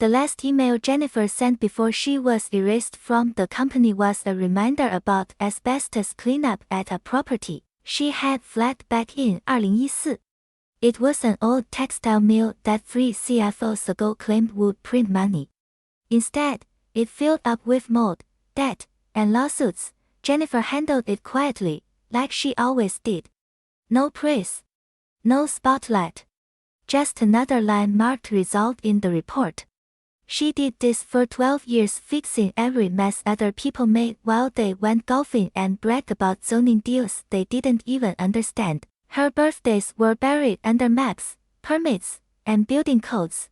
The last email Jennifer sent before she was erased from the company was a reminder about asbestos cleanup at a property she had fled back in 2014. It was an old textile mill that 3 CFOs ago claimed would print money. Instead, it filled up with mold, debt, and lawsuits. Jennifer handled it quietly, like she always did. No praise. No spotlight. Just another line marked resolved in the report. She did this for 12 years, fixing every mess other people made while they went golfing and bragged about zoning deals they didn't even understand. Her birthdays were buried under maps, permits, and building codes.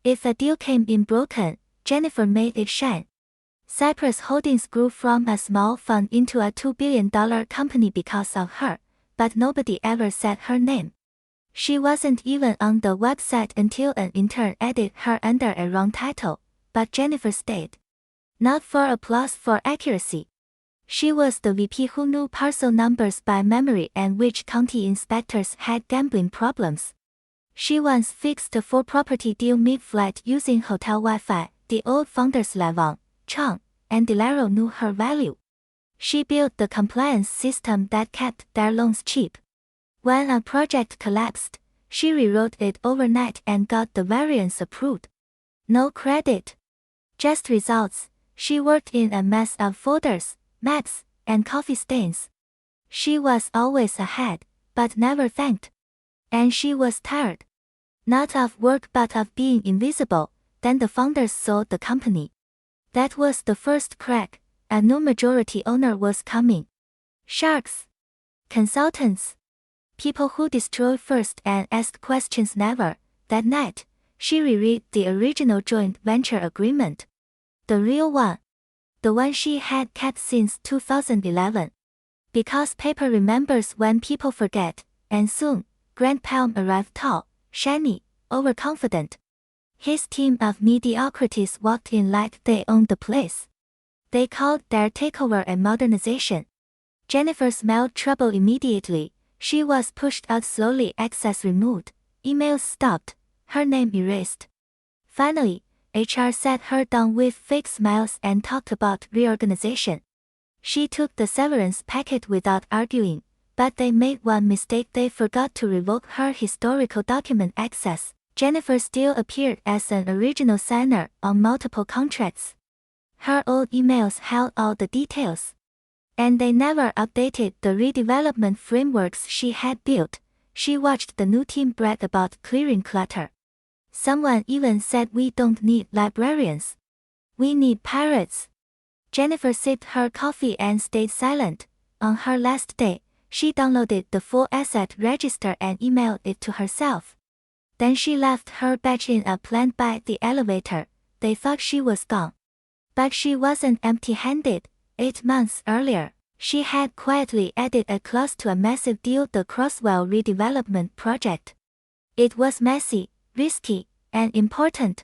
If a deal came in broken, Jennifer made it shine. Cypress Holdings grew from a small fund into a $2 billion company because of her, but nobody ever said her name. She wasn't even on the website until an intern added her under a wrong title, but Jennifer stayed. Not for applause, for accuracy. She was the VP who knew parcel numbers by memory and which county inspectors had gambling problems. She once fixed a 4-property deal mid-flight using hotel Wi-Fi. The old founders Levon, Chang, and DeLaro knew her value. She built the compliance system that kept their loans cheap. When a project collapsed, she rewrote it overnight and got the variance approved. No credit. Just results. She worked in a mess of folders, maps, and coffee stains. She was always ahead, but never thanked. And she was tired. Not of work but of being invisible. Then the founders sold the company. That was the first crack. A new majority owner was coming. Sharks. Consultants. People who destroy first and ask questions never. That night, she reread the original joint venture agreement. The real one. The one she had kept since 2011. Because paper remembers when people forget, and soon, Grant Palm arrived tall, shiny, overconfident. His team of mediocrities walked in like they owned the place. They called their takeover a modernization. Jennifer smelled trouble immediately. She was pushed out slowly, access removed, emails stopped, her name erased. Finally, HR sat her down with fake smiles and talked about reorganization. She took the severance packet without arguing, but they made one mistake: they forgot to revoke her historical document access. Jennifer still appeared as an original signer on multiple contracts. Her old emails held all the details. And they never updated the redevelopment frameworks she had built. She watched the new team brag about clearing clutter. Someone even said, "We don't need librarians. We need pirates." Jennifer sipped her coffee and stayed silent. On her last day, she downloaded the full asset register and emailed it to herself. Then she left her badge in a plant by the elevator. They thought she was gone. But she wasn't empty-handed. 8 months earlier, she had quietly added a clause to a massive deal, the Crosswell redevelopment project. It was messy, risky, and important.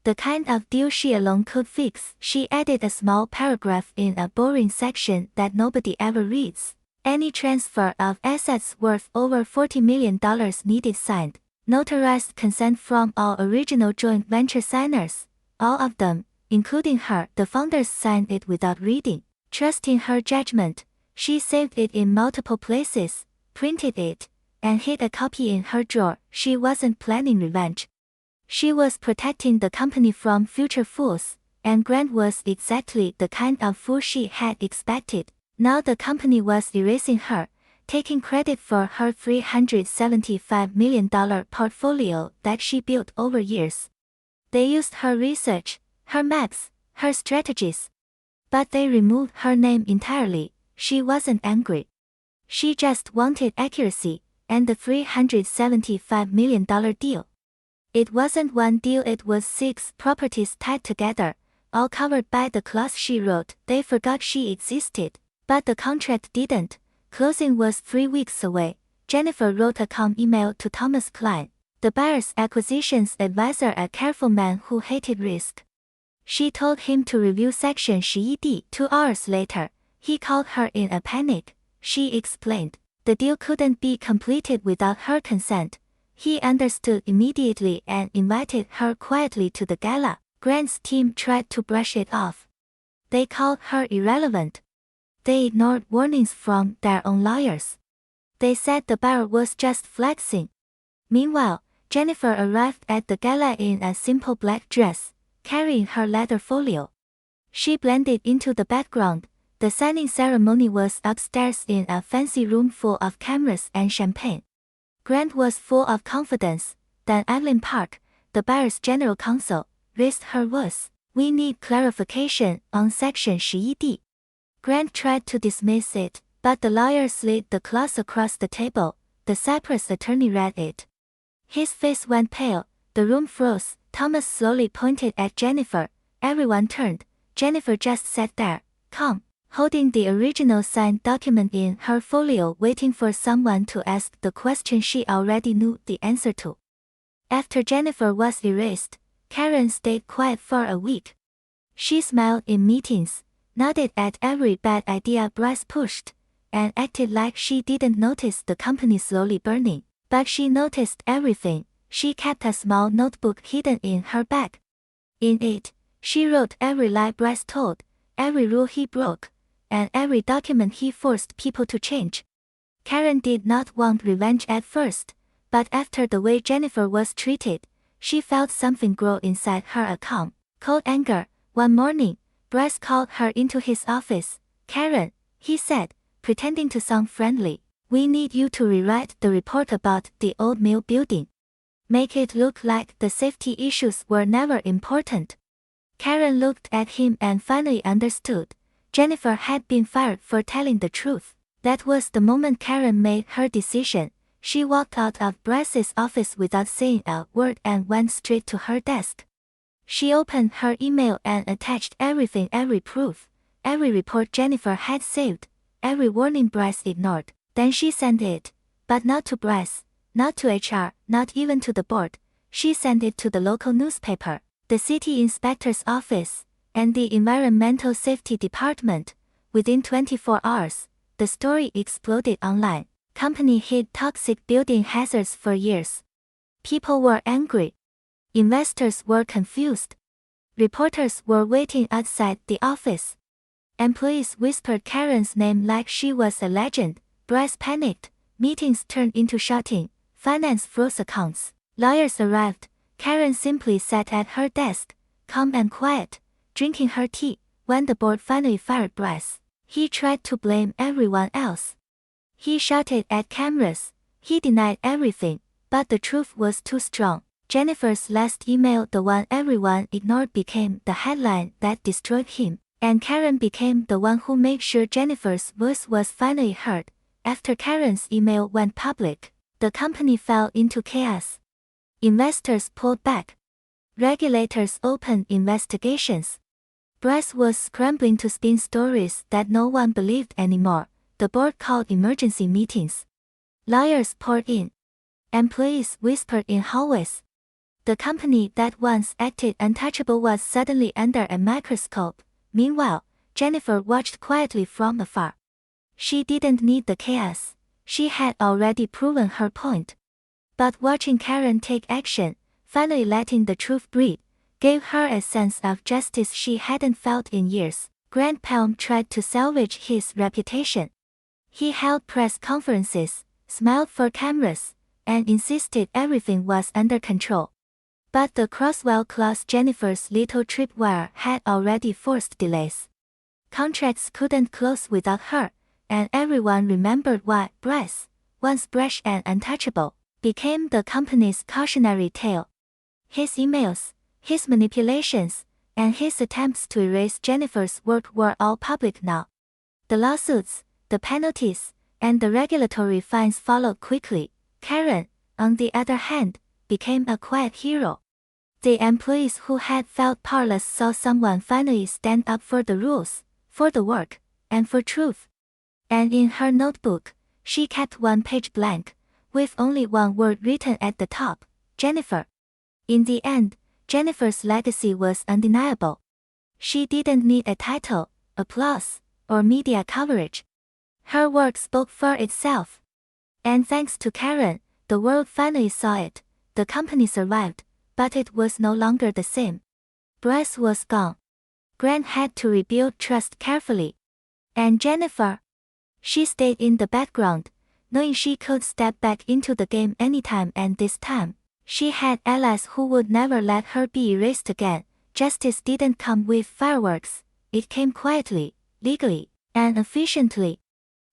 The kind of deal she alone could fix. She added a small paragraph in a boring section that nobody ever reads. Any transfer of assets worth over $40 million needed signed, notarized consent from all original joint venture signers. All of them, including her. The founders signed it without reading. Trusting her judgment, she saved it in multiple places, printed it, and hid a copy in her drawer. She wasn't planning revenge. She was protecting the company from future fools, and Grant was exactly the kind of fool she had expected. Now the company was erasing her, taking credit for her $375 million portfolio that she built over years. They used her research, her maps, her strategies. But they removed her name entirely. She wasn't angry. She just wanted accuracy, and the $375 million deal. It wasn't one deal, it was 6 properties tied together, all covered by the clause she wrote. They forgot she existed, but the contract didn't. Closing was 3 weeks away. Jennifer wrote a calm email to Thomas Klein, the buyer's acquisitions advisor, a careful man who hated risk. She told him to review Section SHED. 2 hours later, he called her in a panic. She explained, the deal couldn't be completed without her consent. He understood immediately and invited her quietly to the gala. Grant's team tried to brush it off. They called her irrelevant. They ignored warnings from their own lawyers. They said the bar was just flexing. Meanwhile, Jennifer arrived at the gala in a simple black dress, carrying her leather folio. She blended into the background. The signing ceremony was upstairs in a fancy room full of cameras and champagne. Grant was full of confidence. Then Evelyn Park, the buyer's general counsel, raised her voice. "We need clarification on Section 11D. Grant tried to dismiss it, but the lawyer slid the clause across the table. The Cyprus attorney read it. His face went pale. The room froze. Thomas slowly pointed at Jennifer. Everyone turned. Jennifer just sat there, calm, holding the original signed document in her folio, waiting for someone to ask the question she already knew the answer to. After Jennifer was erased, Karen stayed quiet for a week. She smiled in meetings, nodded at every bad idea Bryce pushed, and acted like she didn't notice the company slowly burning. But she noticed everything. She kept a small notebook hidden in her bag. In it, she wrote every lie Bryce told, every rule he broke, and every document he forced people to change. Karen did not want revenge at first, but after the way Jennifer was treated, she felt something grow inside her, a calm, cold anger. One morning, Bryce called her into his office. "Karen," he said, pretending to sound friendly, "we need you to rewrite the report about the old mill building. Make it look like the safety issues were never important." Karen looked at him and finally understood. Jennifer had been fired for telling the truth. That was the moment Karen made her decision. She walked out of Bryce's office without saying a word and went straight to her desk. She opened her email and attached everything, every proof, every report Jennifer had saved, every warning Bryce ignored. Then she sent it, but not to Bryce, not to HR, not even to the board. She sent it to the local newspaper, the city inspector's office, and the environmental safety department. Within 24 hours, the story exploded online. Company hid toxic building hazards for years. People were angry. Investors were confused. Reporters were waiting outside the office. Employees whispered Karen's name like she was a legend. Bryce panicked. Meetings turned into shouting. Finance froze accounts. Lawyers arrived. Karen simply sat at her desk, calm and quiet, drinking her tea. When the board finally fired Bryce, he tried to blame everyone else. He shouted at cameras. He denied everything, but the truth was too strong. Jennifer's last email, the one everyone ignored, became the headline that destroyed him, and Karen became the one who made sure Jennifer's voice was finally heard. After Karen's email went public, the company fell into chaos. Investors pulled back. Regulators opened investigations. Bryce was scrambling to spin stories that no one believed anymore. The board called emergency meetings. Lawyers poured in. Employees whispered in hallways. The company that once acted untouchable was suddenly under a microscope. Meanwhile, Jennifer watched quietly from afar. She didn't need the chaos. She had already proven her point. But watching Karen take action, finally letting the truth breathe, gave her a sense of justice she hadn't felt in years. Grant Palm tried to salvage his reputation. He held press conferences, smiled for cameras, and insisted everything was under control. But the Crosswell clause, Jennifer's little tripwire, had already forced delays. Contracts couldn't close without her, and everyone remembered why Bryce, once brash and untouchable, became the company's cautionary tale. His emails, his manipulations, and his attempts to erase Jennifer's work were all public now. The lawsuits, the penalties, and the regulatory fines followed quickly. Karen, on the other hand, became a quiet hero. The employees who had felt powerless saw someone finally stand up for the rules, for the work, and for truth. And in her notebook, she kept one page blank, with only one word written at the top: Jennifer. In the end, Jennifer's legacy was undeniable. She didn't need a title, applause, or media coverage. Her work spoke for itself. And thanks to Karen, the world finally saw it. The company survived, but it was no longer the same. Bryce was gone. Grant had to rebuild trust carefully. And Jennifer? She stayed in the background, knowing she could step back into the game anytime, and this time, she had allies who would never let her be erased again. Justice didn't come with fireworks, it came quietly, legally, and efficiently.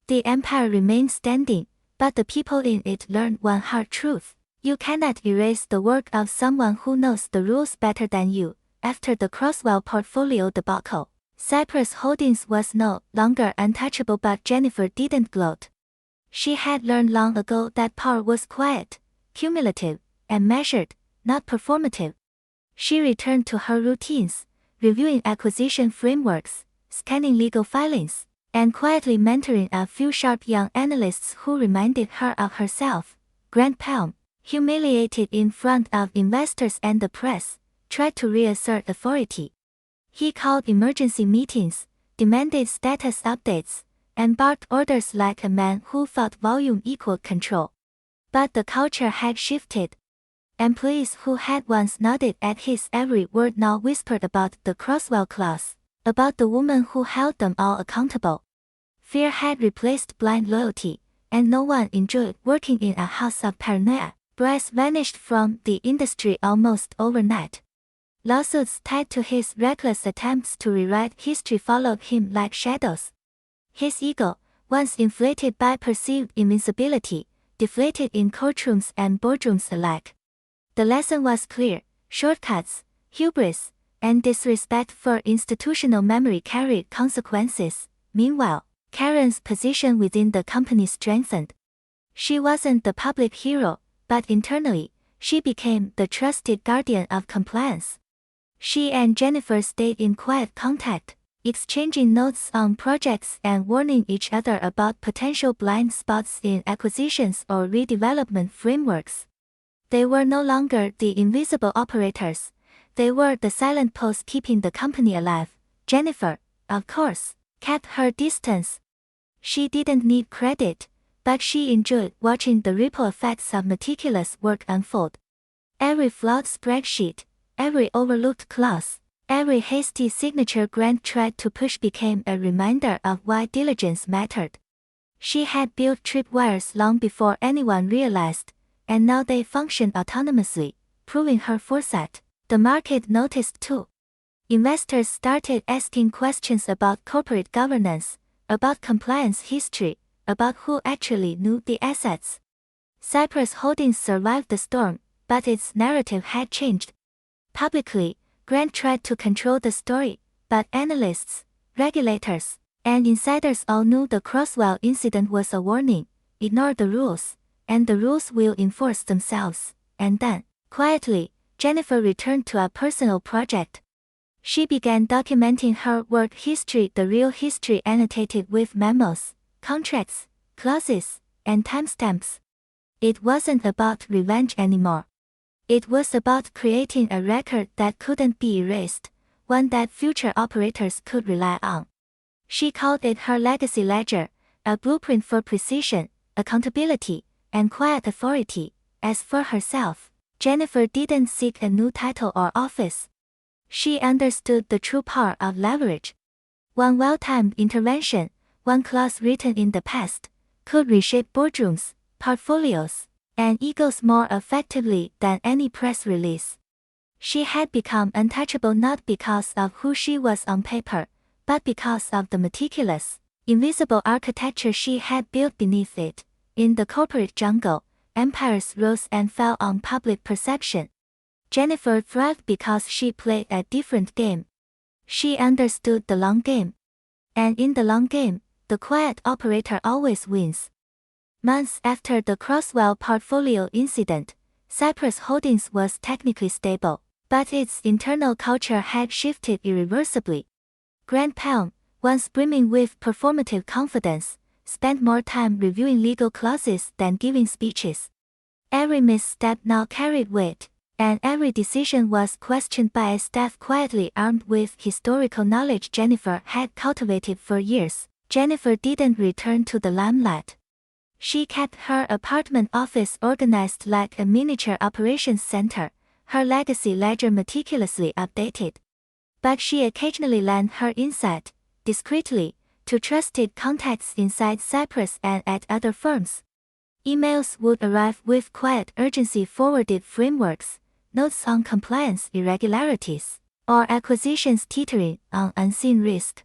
The empire remained standing, but the people in it learned one hard truth. You cannot erase the work of someone who knows the rules better than you. After the Crosswell portfolio debacle, Cypress Holdings was no longer untouchable, but Jennifer didn't gloat. She had learned long ago that power was quiet, cumulative, and measured, not performative. She returned to her routines, reviewing acquisition frameworks, scanning legal filings, and quietly mentoring a few sharp young analysts who reminded her of herself. Grant Palm, humiliated in front of investors and the press, tried to reassert authority. He called emergency meetings, demanded status updates, and barked orders like a man who thought volume equaled control. But the culture had shifted. Employees who had once nodded at his every word now whispered about the Crosswell clause, about the woman who held them all accountable. Fear had replaced blind loyalty, and no one enjoyed working in a house of paranoia. Bryce vanished from the industry almost overnight. Lawsuits tied to his reckless attempts to rewrite history followed him like shadows. His ego, once inflated by perceived invincibility, deflated in courtrooms and boardrooms alike. The lesson was clear: shortcuts, hubris, and disrespect for institutional memory carried consequences. Meanwhile, Karen's position within the company strengthened. She wasn't the public hero, but internally, she became the trusted guardian of compliance. She and Jennifer stayed in quiet contact, exchanging notes on projects and warning each other about potential blind spots in acquisitions or redevelopment frameworks. They were no longer the invisible operators, they were the silent pulse keeping the company alive. Jennifer, of course, kept her distance. She didn't need credit, but she enjoyed watching the ripple effects of meticulous work unfold. Every flawed spreadsheet, every overlooked clause, every hasty signature Grant tried to push became a reminder of why diligence mattered. She had built tripwires long before anyone realized, and now they functioned autonomously, proving her foresight. The market noticed too. Investors started asking questions about corporate governance, about compliance history, about who actually knew the assets. Cypress Holdings survived the storm, but its narrative had changed. Publicly, Grant tried to control the story, but analysts, regulators, and insiders all knew the Crosswell incident was a warning. Ignore the rules, and the rules will enforce themselves. And then, quietly, Jennifer returned to a personal project. She began documenting her work history, the real history annotated with memos, contracts, clauses, and timestamps. It wasn't about revenge anymore. It was about creating a record that couldn't be erased, one that future operators could rely on. She called it her legacy ledger, a blueprint for precision, accountability, and quiet authority. As for herself, Jennifer didn't seek a new title or office. She understood the true power of leverage. One well-timed intervention, one clause written in the past, could reshape boardrooms, portfolios, and egos more effectively than any press release. She had become untouchable not because of who she was on paper, but because of the meticulous, invisible architecture she had built beneath it. In the corporate jungle, empires rose and fell on public perception. Jennifer thrived because she played a different game. She understood the long game. And in the long game, the quiet operator always wins. Months after the Crosswell portfolio incident, Cypress Holdings was technically stable, but its internal culture had shifted irreversibly. Grant Palm, once brimming with performative confidence, spent more time reviewing legal clauses than giving speeches. Every misstep now carried weight, and every decision was questioned by a staff quietly armed with historical knowledge Jennifer had cultivated for years. Jennifer didn't return to the limelight. She kept her apartment office organized like a miniature operations center, her legacy ledger meticulously updated. But she occasionally lent her insight, discreetly, to trusted contacts inside Cyprus and at other firms. Emails would arrive with quiet urgency forwarded frameworks, notes on compliance irregularities, or acquisitions teetering on unseen risk.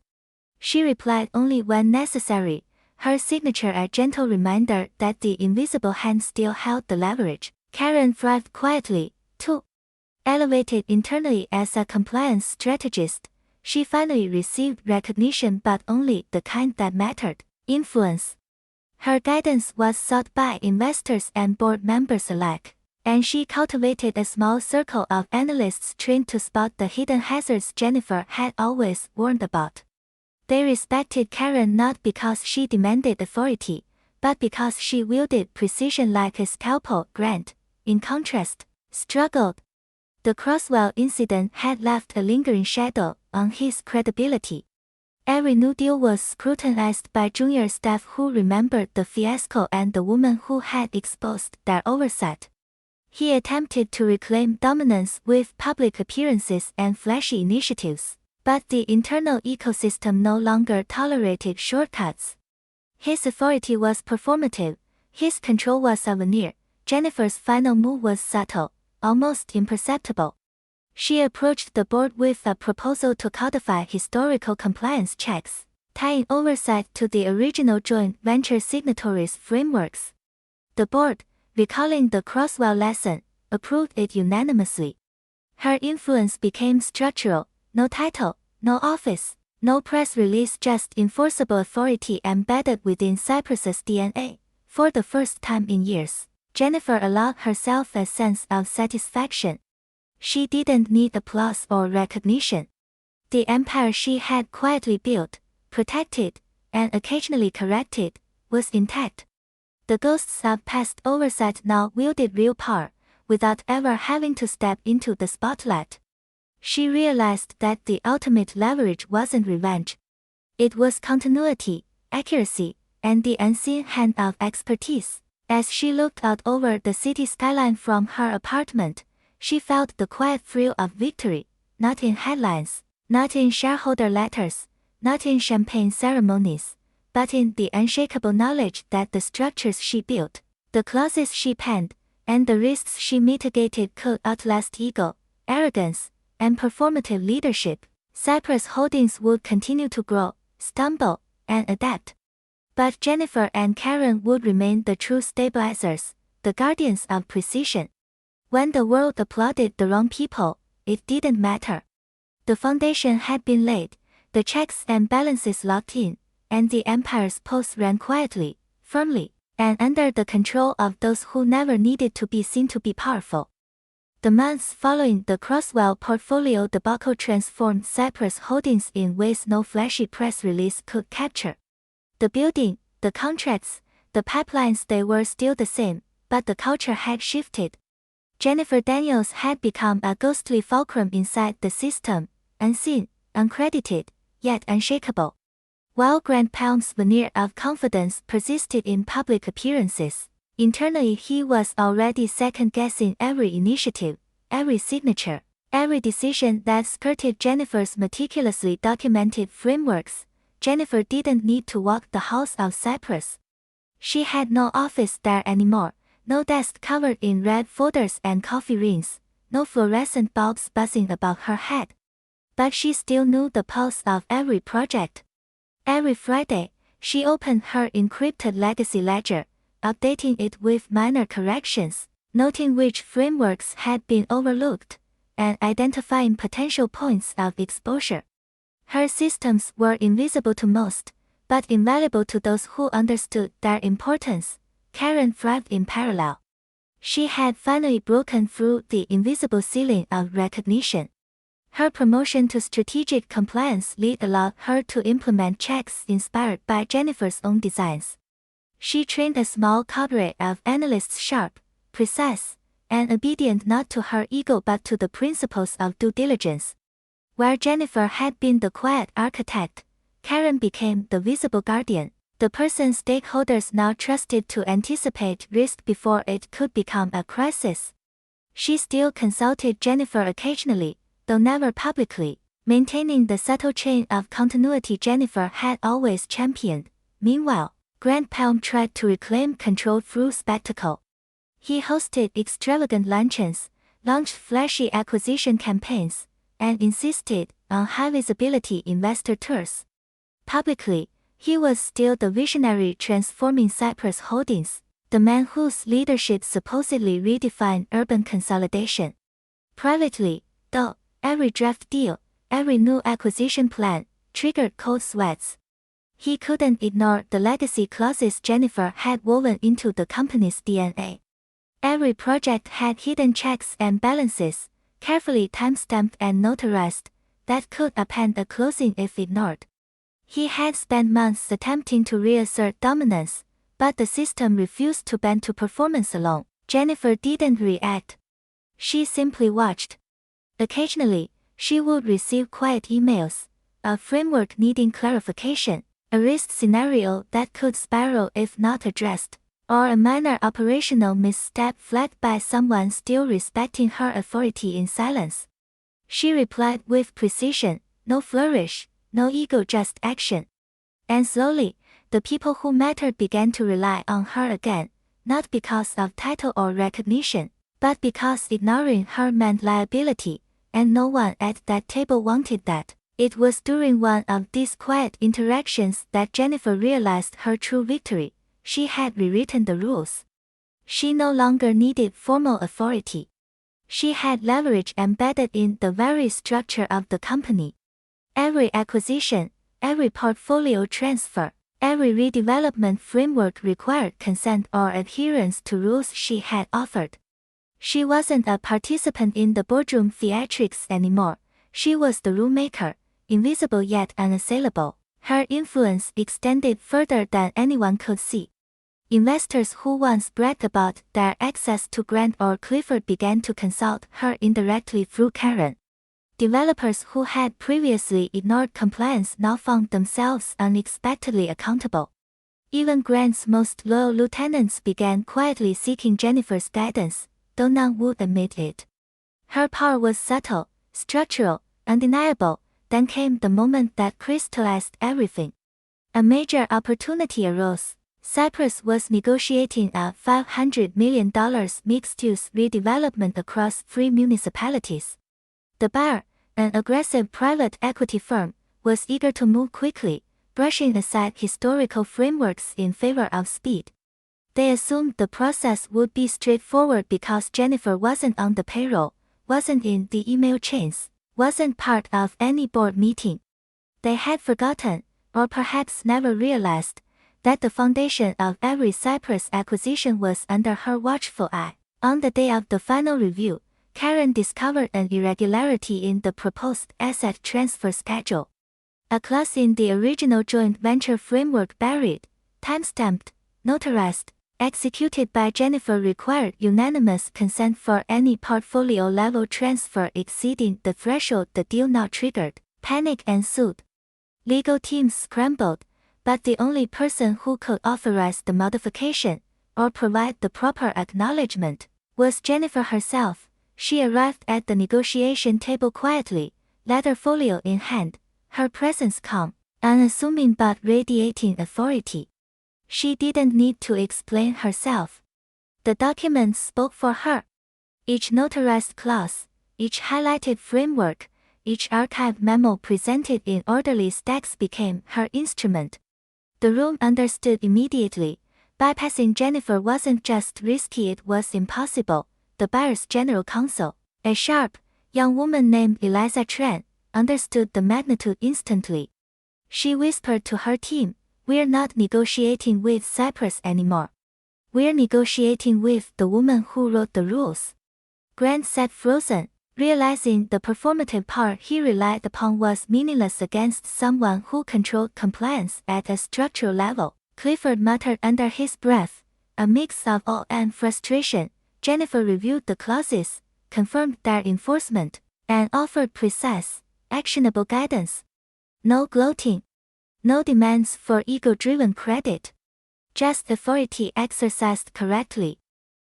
She replied only when necessary, her signature a gentle reminder that the invisible hand still held the leverage. Karen thrived quietly, too. Elevated internally as a compliance strategist, she finally received recognition, but only the kind that mattered: influence. Her guidance was sought by investors and board members alike, and she cultivated a small circle of analysts trained to spot the hidden hazards Jennifer had always warned about. They respected Karen not because she demanded authority, but because she wielded precision like a scalpel. Grant, in contrast, struggled. The Crosswell incident had left a lingering shadow on his credibility. Every new deal was scrutinized by junior staff who remembered the fiasco and the woman who had exposed their oversight. He attempted to reclaim dominance with public appearances and flashy initiatives, but the internal ecosystem no longer tolerated shortcuts. His authority was performative, his control was a veneer. Jennifer's final move was subtle, almost imperceptible. She approached the board with a proposal to codify historical compliance checks, tying oversight to the original joint venture signatories' frameworks. The board, recalling the Crosswell lesson, approved it unanimously. Her influence became structural: no title, no office, no press release, just enforceable authority embedded within Cyprus's DNA. For the first time in years, Jennifer allowed herself a sense of satisfaction. She didn't need applause or recognition. The empire she had quietly built, protected, and occasionally corrected, was intact. The ghosts of past oversight now wielded real power, without ever having to step into the spotlight. She realized that the ultimate leverage wasn't revenge. It was continuity, accuracy, and the unseen hand of expertise. As she looked out over the city skyline from her apartment, she felt the quiet thrill of victory, not in headlines, not in shareholder letters, not in champagne ceremonies, but in the unshakable knowledge that the structures she built, the clauses she penned, and the risks she mitigated could outlast ego, arrogance, and performative leadership. Cyprus Holdings would continue to grow, stumble, and adapt. But Jennifer and Karen would remain the true stabilizers, the guardians of precision. When the world applauded the wrong people, it didn't matter. The foundation had been laid, the checks and balances locked in, and the empire's pulse ran quietly, firmly, and under the control of those who never needed to be seen to be powerful. The months following the Crosswell portfolio debacle transformed Cyprus Holdings in ways no flashy press release could capture. The building, the contracts, the pipelines, they were still the same, but the culture had shifted. Jennifer Daniels had become a ghostly fulcrum inside the system, unseen, uncredited, yet unshakable. While Grant Palm's veneer of confidence persisted in public appearances, internally he was already second-guessing every initiative, every signature, every decision that skirted Jennifer's meticulously documented frameworks. Jennifer didn't need to walk the halls of Cyprus. She had no office there anymore. No desk covered in red folders and coffee rings, no fluorescent bulbs buzzing above her head. But she still knew the pulse of every project. Every Friday, she opened her encrypted legacy ledger, updating it with minor corrections, noting which frameworks had been overlooked, and identifying potential points of exposure. Her systems were invisible to most, but invaluable to those who understood their importance. Karen thrived in parallel. She had finally broken through the invisible ceiling of recognition. Her promotion to strategic compliance lead allowed her to implement checks inspired by Jennifer's own designs. She trained a small cadre of analysts sharp, precise, and obedient not to her ego but to the principles of due diligence. Where Jennifer had been the quiet architect, Karen became the visible guardian, The person stakeholders now trusted to anticipate risk before it could become a crisis. She still consulted Jennifer occasionally, though never publicly, maintaining the subtle chain of continuity Jennifer had always championed. Meanwhile, Grant Palm tried to reclaim control through spectacle. He hosted extravagant luncheons, launched flashy acquisition campaigns, and insisted on high-visibility investor tours. Publicly, he was still the visionary transforming Cyprus Holdings, the man whose leadership supposedly redefined urban consolidation. Privately, though, every draft deal, every new acquisition plan, triggered cold sweats. He couldn't ignore the legacy clauses Jennifer had woven into the company's DNA. Every project had hidden checks and balances, carefully timestamped and notarized, that could append a closing if ignored. He had spent months attempting to reassert dominance, but the system refused to bend to performance alone. Jennifer didn't react. She simply watched. Occasionally, she would receive quiet emails, a framework needing clarification, a risk scenario that could spiral if not addressed, or a minor operational misstep flagged by someone still respecting her authority in silence. She replied with precision, no flourish, no ego, just action. And slowly, the people who mattered began to rely on her again, not because of title or recognition, but because ignoring her meant liability, and no one at that table wanted that. It was during one of these quiet interactions that Jennifer realized her true victory. She had rewritten the rules. She no longer needed formal authority. She had leverage embedded in the very structure of the company. Every acquisition, every portfolio transfer, every redevelopment framework required consent or adherence to rules she had offered. She wasn't a participant in the boardroom theatrics anymore. She was the rulemaker, invisible yet unassailable. Her influence extended further than anyone could see. Investors who once bragged about their access to Grant or Clifford began to consult her indirectly through Karen. Developers who had previously ignored compliance now found themselves unexpectedly accountable. Even Grant's most loyal lieutenants began quietly seeking Jennifer's guidance, though none would admit it. Her power was subtle, structural, undeniable. Then came the moment that crystallized everything. A major opportunity arose. Cyprus was negotiating a $500 million mixed-use redevelopment across 3 municipalities. The buyer, an aggressive private equity firm, was eager to move quickly, brushing aside historical frameworks in favor of speed. They assumed the process would be straightforward because Jennifer wasn't on the payroll, wasn't in the email chains, wasn't part of any board meeting. They had forgotten, or perhaps never realized, that the foundation of every Cyprus acquisition was under her watchful eye. On the day of the final review, Karen discovered an irregularity in the proposed asset transfer schedule. A clause in the original joint venture framework buried, timestamped, notarized, executed by Jennifer required unanimous consent for any portfolio-level transfer exceeding the threshold the deal now triggered. Panic ensued. Legal teams scrambled, but the only person who could authorize the modification, or provide the proper acknowledgement, was Jennifer herself. She arrived at the negotiation table quietly, letter folio in hand, her presence calm, unassuming but radiating authority. She didn't need to explain herself. The documents spoke for her. Each notarized clause, each highlighted framework, each archived memo presented in orderly stacks became her instrument. The room understood immediately. Bypassing Jennifer wasn't just risky, it was impossible. The buyer's general counsel, a sharp, young woman named Eliza Tran, understood the magnitude instantly. She whispered to her team, "We're not negotiating with Cyprus anymore. We're negotiating with the woman who wrote the rules." Grant sat frozen, realizing the performative power he relied upon was meaningless against someone who controlled compliance at a structural level. Clifford muttered under his breath, a mix of awe and frustration. Jennifer reviewed the clauses, confirmed their enforcement, and offered precise, actionable guidance. No gloating. No demands for ego-driven credit. Just authority exercised correctly.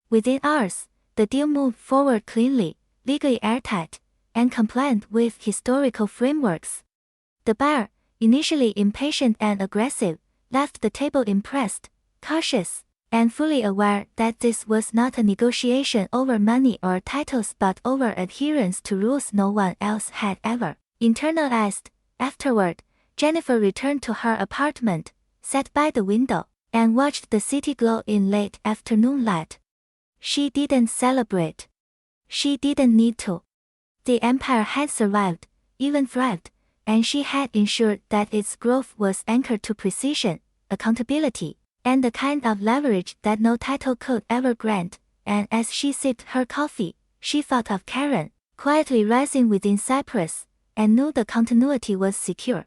Within hours, the deal moved forward cleanly, legally airtight, and compliant with historical frameworks. The buyer, initially impatient and aggressive, left the table impressed, cautious, and fully aware that this was not a negotiation over money or titles but over adherence to rules no one else had ever internalized. Afterward, Jennifer returned to her apartment, sat by the window, and watched the city glow in late afternoon light. She didn't celebrate. She didn't need to. The empire had survived, even thrived, and she had ensured that its growth was anchored to precision, accountability, and the kind of leverage that no title could ever grant. And as she sipped her coffee, she thought of Karen, quietly rising within Cyprus, and knew the continuity was secure.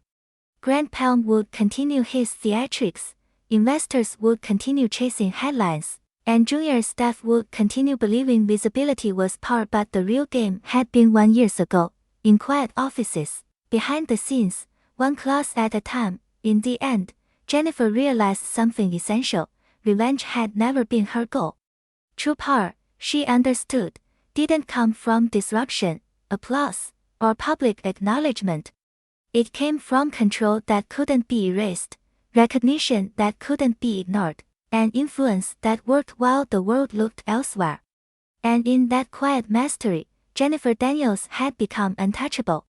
Grant Palm would continue his theatrics, investors would continue chasing headlines, and junior staff would continue believing visibility was power, but the real game had been won years ago, in quiet offices, behind the scenes, one clause at a time. In the end, Jennifer realized something essential: revenge had never been her goal. True power, she understood, didn't come from disruption, applause, or public acknowledgement. It came from control that couldn't be erased, recognition that couldn't be ignored, and influence that worked while the world looked elsewhere. And in that quiet mastery, Jennifer Daniels had become untouchable.